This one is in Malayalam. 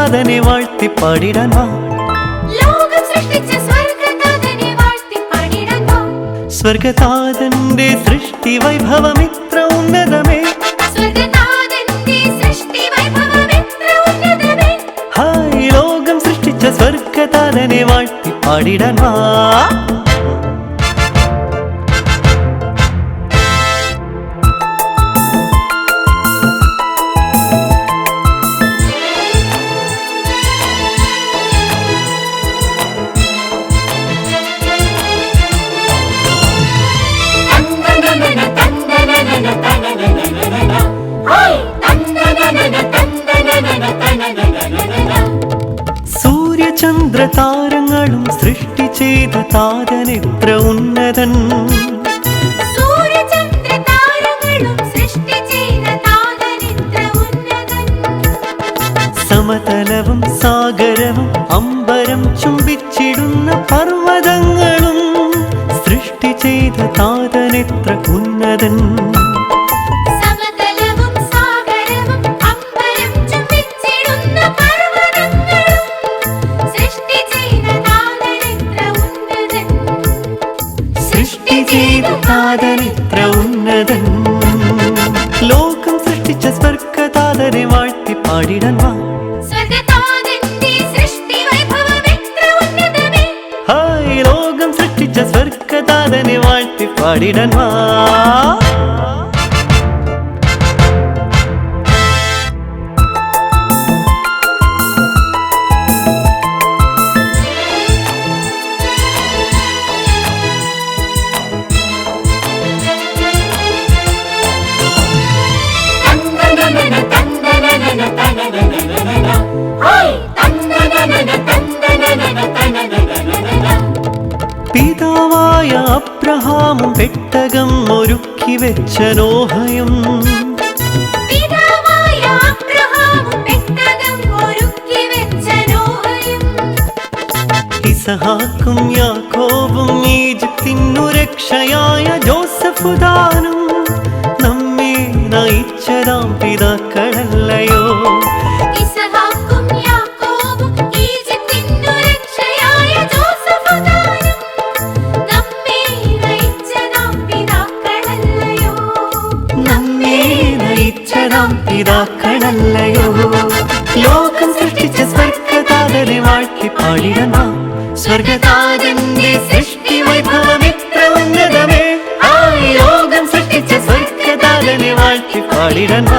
സ്വർഗതാതനെ വാഴ്ത്തി പാടിടാൻ വാ. ലോകം സൃഷ്ടിച്ച സ്വർഗതാതനെ വാഴ്ത്തി പാടിടാൻ വാ. സ്വർഗതാതന്റെ സൃഷ്ടി വൈഭവം ഇത്ര ഉന്നതമേ. സ്വർഗതാതന്റെ സൃഷ്ടി വൈഭവം ഇത്ര ഉന്നതമേ. ഹായ് ലോകം സൃഷ്ടിച്ച സ്വർഗതാതനെ വാഴ്ത്തി പാടിടാൻ വാ. സൂര്യചന്ദ്ര താരങ്ങളും സൃഷ്ടി ചെയ്ത താതനെത്ര ഉന്നതൻ. സൂര്യചന്ദ്ര താരങ്ങളും സൃഷ്ടി ചെയ്ത താതനെത്ര ഉന്നതൻ. സമതലവും സാഗരവും അമ്പരം ചുംബിച്ചിടുന്ന പർവ്വതങ്ങളും സൃഷ്ടി ചെയ്ത താതനെത്ര ഉന്നതൻ. സമതലവും സാഗരവും അമ്പരം ചുംബിച്ചിടുന്ന പർവ്വതങ്ങളും സൃഷ്ടി ചെയ്ത താതനെത്ര ഉന്നതൻ. സൃഷ്ടി ചെയ്ത താതനെത്ര ഉന്നതൻ. ലോകം സൃഷ്ടിച്ച സ്വർഗതാതനെ വാഴ്ത്തി പാടിടാൻ വാ. സ്വർഗതാതന്റെ സൃഷ്ടി വൈഭവം എത്ര ഉന്നതമേ. ഹായ് ലോകം സൃഷ്ടിച്ച സ്വർഗതാതനെ വാഴ്ത്തി പാടിടാൻ വാ. പിതാവായ അബ്രഹാമും പെട്ടകം ഒരുക്കി വെച്ച നോഹയും പിതാവായ അബ്രഹാമും പെട്ടകം ഒരുക്കി വെച്ച നോഹയും ഇസഹാക്കും യാക്കോബും ഈജിപ്തിനു രക്ഷയായ ജോസഫുദാനും നമ്മെ നയിച്ചതാം പിതാക്കളല്ലയോ. ഇസഹാക്കും യാക്കോബും ഈജിപ്തിനു രക്ഷയായ ജോസഫുദാനും നമ്മെ നയിച്ചതാം പിതാക്കളല്ലയോ. നമ്മെ നയിച്ചതാം പിതാക്കളല്ലയോ. ലോകം സൃഷ്ടിച്ച സ്വർഗതാതനെ വാഴ്ത്തി പാടിടാൻ വാ. സ്വർഗതാതന്റെ സൃഷ്ടി വൈഭവം എത്ര ഉന്നതമേ. ആ ലോകം സൃഷ്ടിച്ച സ്വർഗതാതനെ വാഴ്ത്തി പാടിടാൻ വാ.